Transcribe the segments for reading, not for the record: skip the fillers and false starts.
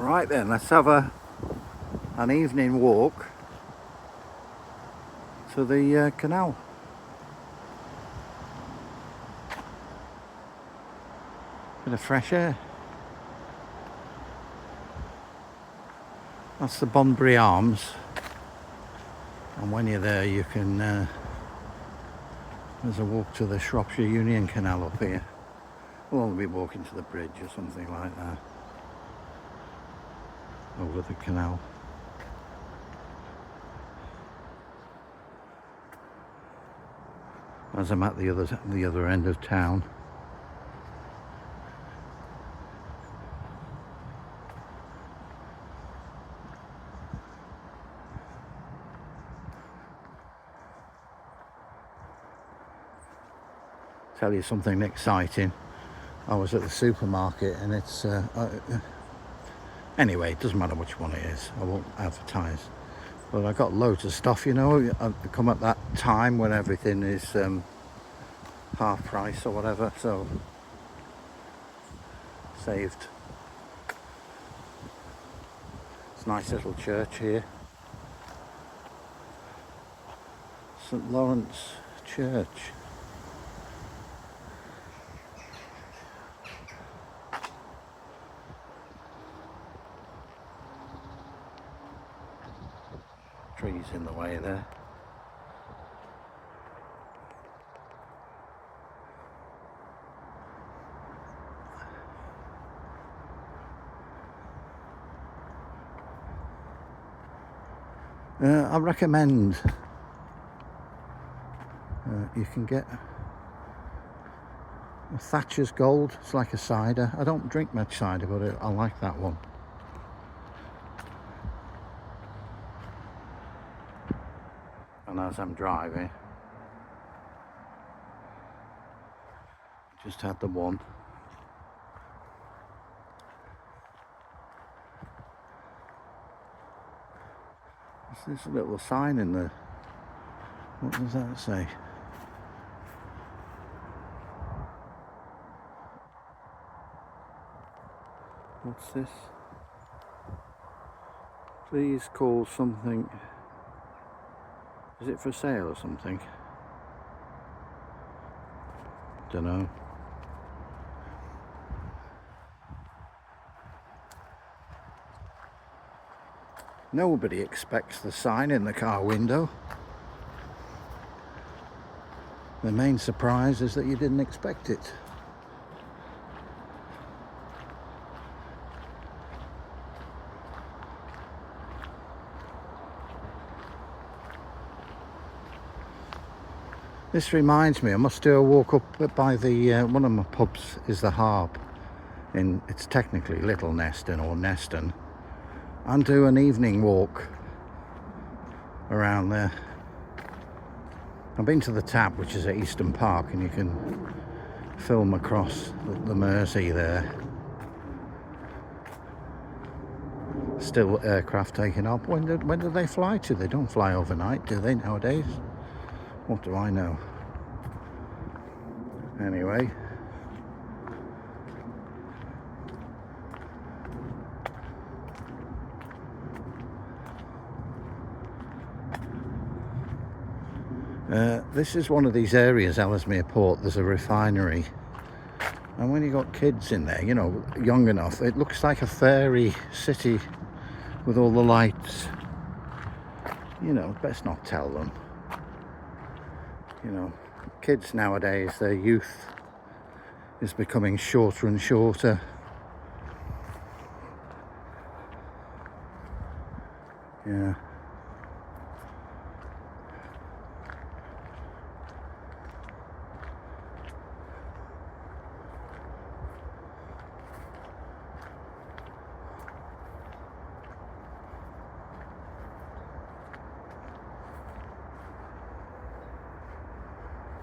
Right then, let's have an evening walk to the canal. Bit of fresh air. That's the Bunbury Arms, and when you're there you can there's a walk to the Shropshire Union Canal up here. We'll only be walking to the bridge or something like that over the canal. As I'm at the other end of town. Tell you something exciting. I was at the supermarket and it's anyway, it doesn't matter which one it is, I won't advertise, but I got loads of stuff, you know. I come at that time when everything is half price or whatever, so saved. It's a nice little church here, St. Lawrence Church. Trees in the way there. I recommend you can get a Thatcher's Gold. It's like a cider. I don't drink much cider, but I like that one. And as I'm driving, just had the one. There's a little sign in there. What does that say? What's this? Please call something. Is it for sale or something? Don't know. Nobody expects the sign in the car window. The main surprise is that you didn't expect it. This reminds me, I must do a walk up by the one of my pubs is the Harp in, it's technically Little Neston or Neston, and do an evening walk around there. I've been to the Tap, which is at Easton Park, and you can film across the Mersey there. Still aircraft taking off. When do they fly to? They don't fly overnight, do they, nowadays? What do I know? Anyway. This is one of these areas, Ellesmere Port. There's a refinery. And when you got kids in there, you know, young enough, it looks like a fairy city with all the lights. You know, best not tell them. You know, kids nowadays, their youth is becoming shorter and shorter. Yeah.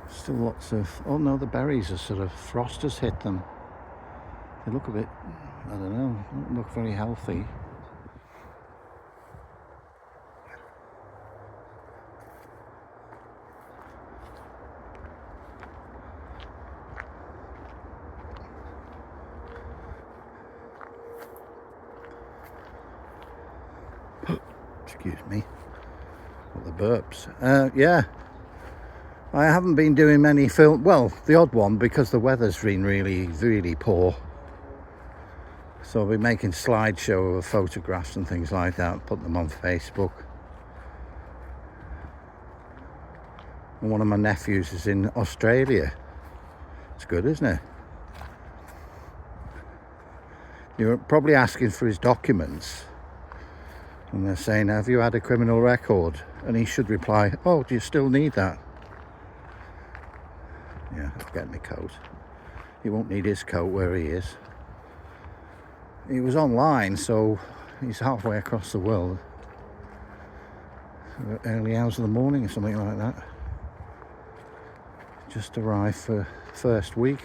Still lots of, oh no, the berries are sort of, frost has hit them. They look a bit, I don't know, don't look very healthy. Excuse me. The burps. Yeah, I haven't been doing many film. Well, the odd one because the weather's been really, really poor. So I'll be making slideshow of photographs and things like that, put them on Facebook. And one of my nephews is in Australia. It's good, isn't it? You're probably asking for his documents. And they're saying, have you had a criminal record? And he should reply, oh, do you still need that? Yeah, I'll get my coat. He won't need his coat where he is. He was online, so he's halfway across the world. Early hours of the morning or something like that. Just arrived for first week.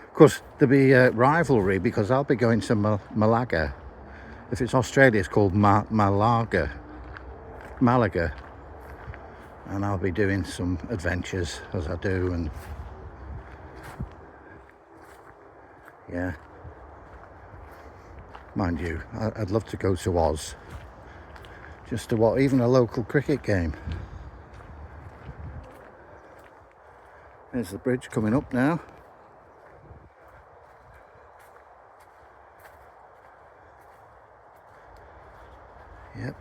Of course, there'll be a rivalry because I'll be going to Malaga. If it's Australia, it's called Malaga. And I'll be doing some adventures as I do, and yeah. Mind you, I'd love to go to Oz. Just to watch even a local cricket game. There's the bridge coming up now. Yep.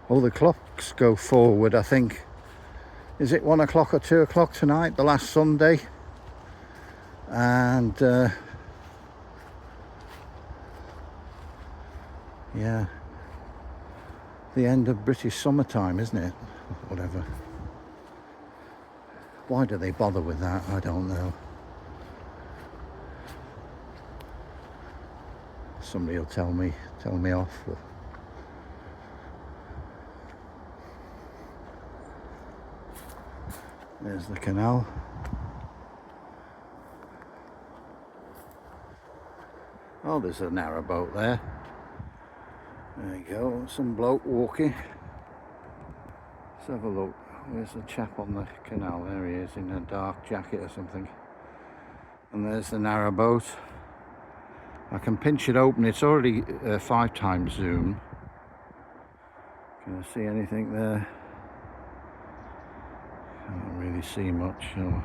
Oh, the clocks go forward, I think. Is it 1 o'clock or 2 o'clock tonight, the last Sunday? And yeah, the end of British summertime, isn't it? Whatever. Why do they bother with that? I don't know. Somebody will tell me off. There's the canal. Oh, there's a narrowboat there. There you go, some bloke walking. Let's have a look. There's a chap on the canal. There he is in a dark jacket or something. And there's the narrowboat. I can pinch it open. It's already 5x zoom. Can I see anything there? Can't really see much. So.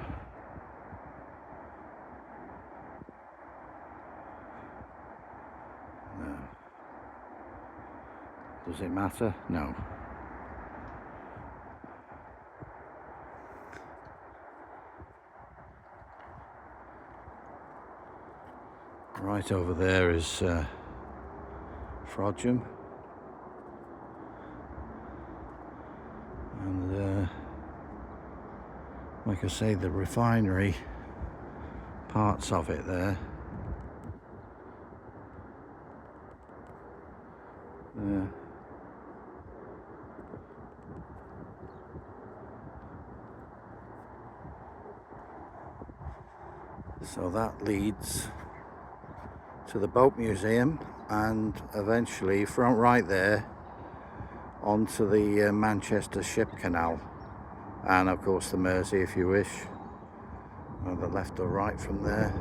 No. Does it matter? No. Right over there is Frodsham, and like I say, the refinery, parts of it there. So that leads to the boat museum, and eventually from right there onto the Manchester Ship Canal, and of course the Mersey if you wish, either left or right from there.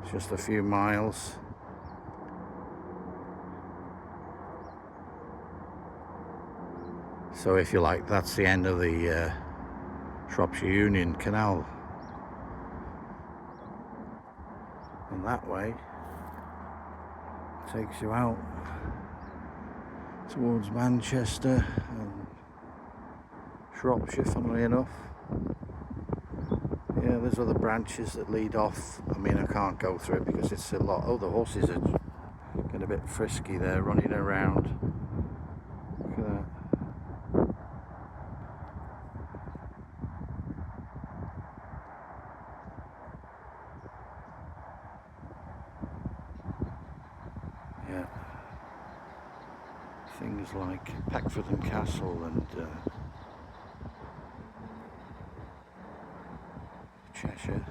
It's just a few miles. So if you like, that's the end of the Shropshire Union Canal. And that way takes you out towards Manchester and Shropshire, funnily enough. Yeah, there's other branches that lead off. I mean, I can't go through it because it's a lot. Oh, the horses are getting a bit frisky there, running around. Look at that. Yeah. Things like Peckford Castle and Cheshire.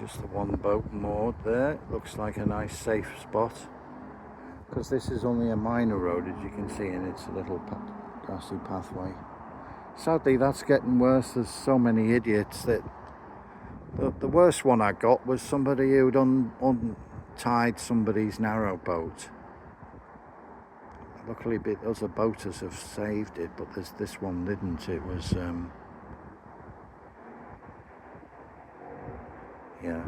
Just the one boat moored there. Looks like a nice safe spot, because this is only a minor road, as you can see, and it's a little grassy pathway. Sadly, that's getting worse. There's so many idiots that the worst one I got was somebody who'd untied somebody's narrow boat. Luckily, other boaters have saved it, but this one didn't. It was yeah.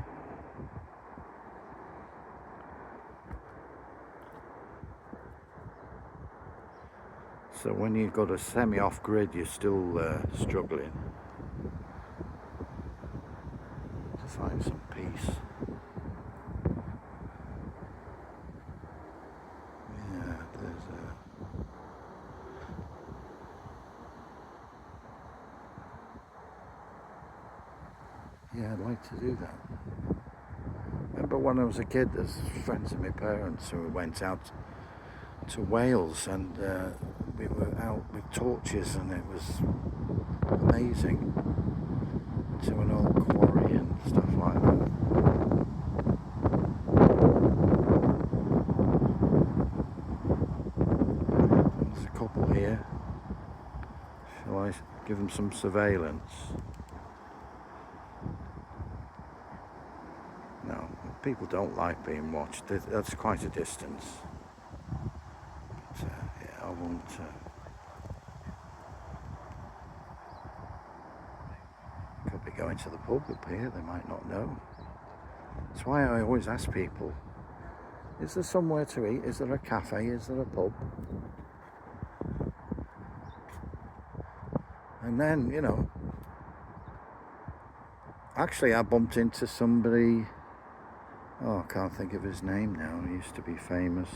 So when you've got a semi-off grid, you're still struggling to find some peace. Yeah, there's yeah, I'd like to do that. Remember when I was a kid, there's friends of my parents who went out to Wales, and we were out with torches, and it was amazing, to an old quarry and stuff like that. There's a couple here. Shall I give them some surveillance? No, people don't like being watched. That's quite a distance. But, yeah, I won't. Could be going to the pub up here. They might not know. That's why I always ask people: is there somewhere to eat? Is there a cafe? Is there a pub? And then, you know, actually, I bumped into somebody. Oh, I can't think of his name now. He used to be famous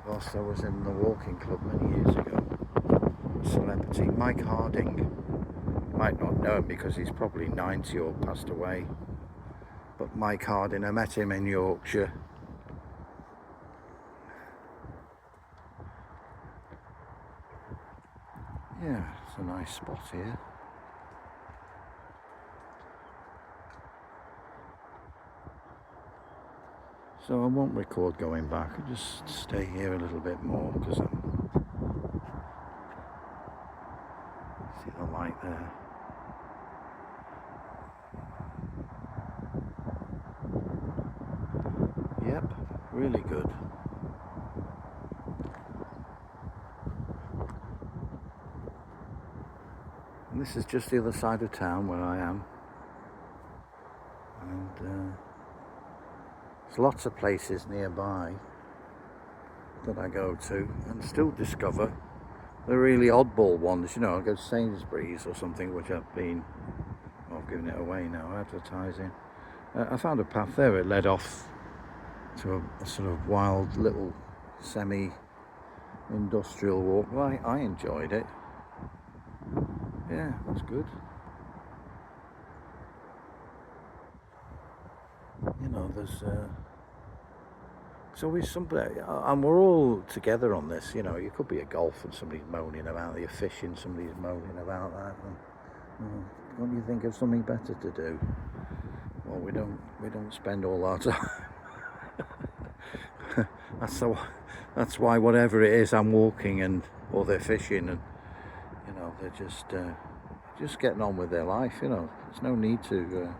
whilst I was in the walking club many years ago. Celebrity, Mike Harding. You might not know him because he's probably 90 or passed away. But Mike Harding, I met him in Yorkshire. Yeah, it's a nice spot here. So I won't record going back. I'll just stay here a little bit more, because see the light there. Yep, really good. And this is just the other side of town where I am. And there's lots of places nearby that I go to and still discover the really oddball ones. You know, I go to Sainsbury's or something, which I've been, well, I've given it away now, advertising. I found a path there. It led off to a sort of wild little semi-industrial walk. Well, I enjoyed it. Yeah, that's good. You know, there's always somebody, and we're all together on this. You know, you could be at golf and somebody's moaning about the fishing, somebody's moaning about that. And, don't you think of something better to do? Well, we don't spend all our time. That's why whatever it is, I'm walking or they're fishing, and you know, they're just getting on with their life. You know, there's no need to.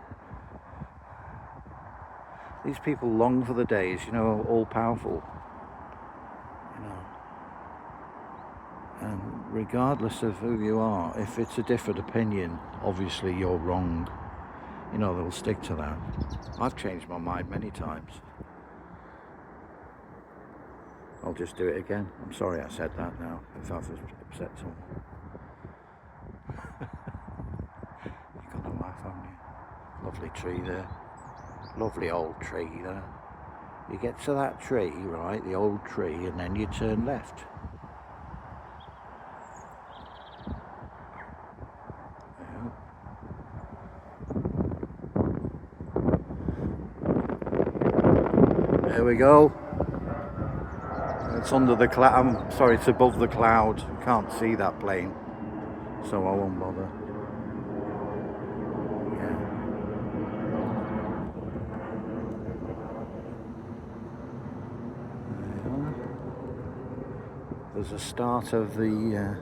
These people long for the days, you know, all powerful, you know, and regardless of who you are, if it's a different opinion, obviously you're wrong, you know, they'll stick to that. I've changed my mind many times. I'll just do it again. I'm sorry I said that now, if I've upset someone. You've got to laugh, haven't you? Lovely tree there. Lovely old tree there. You get to that tree, right, the old tree, and then you turn left. There we go. It's under the cloud. I'm sorry, it's above the cloud. Can't see that plane, so I won't bother. Yeah. there's a start of the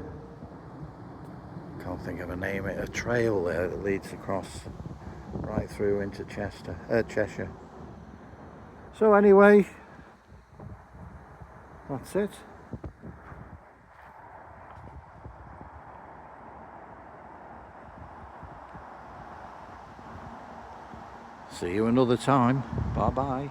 can't think of a name, a trail there that leads across right through into Cheshire. So anyway, that's it. See you another time. Bye bye.